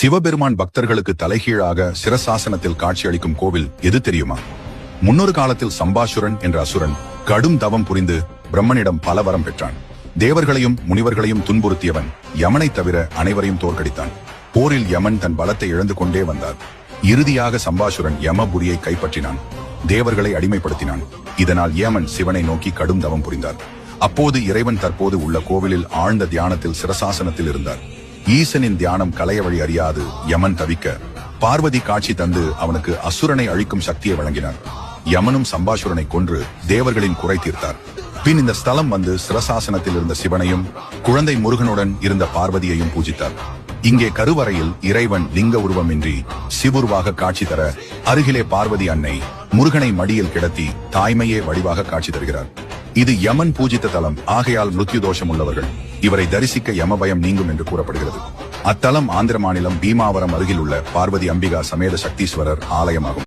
சிவபெருமான் பக்தர்களுக்கு தலைகீழாக சிரசாசனத்தில் காட்சியளிக்கும் கோவில் எது தெரியுமா? முன்னொரு காலத்தில் சம்பாசுரன் என்ற அசுரன் கடும் தவம் புரிந்து பிரம்மனிடம் பல வரம் பெற்றான். தேவர்களையும் முனிவர்களையும் துன்புறுத்தியவன் யமனை தவிர அனைவரையும் தோற்கடித்தான். போரில் யமன் தன் பலத்தை இழந்து கொண்டே வந்தார். இறுதியாக சம்பாசுரன் யமபுரியை கைப்பற்றினான். தேவர்களை அடிமைப்படுத்தினான். இதனால் யமன் சிவனை நோக்கி கடும் தவம் புரிந்தார். அப்போது இறைவன் தற்போது உள்ள கோவிலில் ஆழ்ந்த தியானத்தில் சிரசாசனத்தில் இருந்தார். ஈசனின் தியானம் கலைய வழி அறியாது யமன் தவிக்க பார்வதி காட்சி தந்து அவனுக்கு அசுரனை அழிக்கும் சக்தியை வழங்கினார். யமனும் சம்பாசுரனை கொன்று தேவர்களின் குறை தீர்த்தார். பின் இந்த ஸ்தலம் வந்து சிரசாசனத்தில் இருந்த சிவனையும் குழந்தை முருகனுடன் இருந்த பார்வதியையும் பூஜித்தார். இங்கே கருவறையில் இறைவன் லிங்க உருவமின்றி சிவுருவாக காட்சி தர அருகிலே பார்வதி அன்னை முருகனை மடியில் கிடத்தி தாய்மையே வடிவாக காட்சி தருகிறார். இது யமன் பூஜித்த தலம் ஆகையால் மிருத்யு தோஷம் உள்ளவர்கள் இவரை தரிசிக்க யம பயம் நீங்கும் என்று கூறப்படுகிறது. அத்தலம் ஆந்திர மாநிலம் பீமாவரம் அருகில் உள்ள பார்வதி அம்பிகா சமேத சக்தீஸ்வரர் ஆலயமாகும்.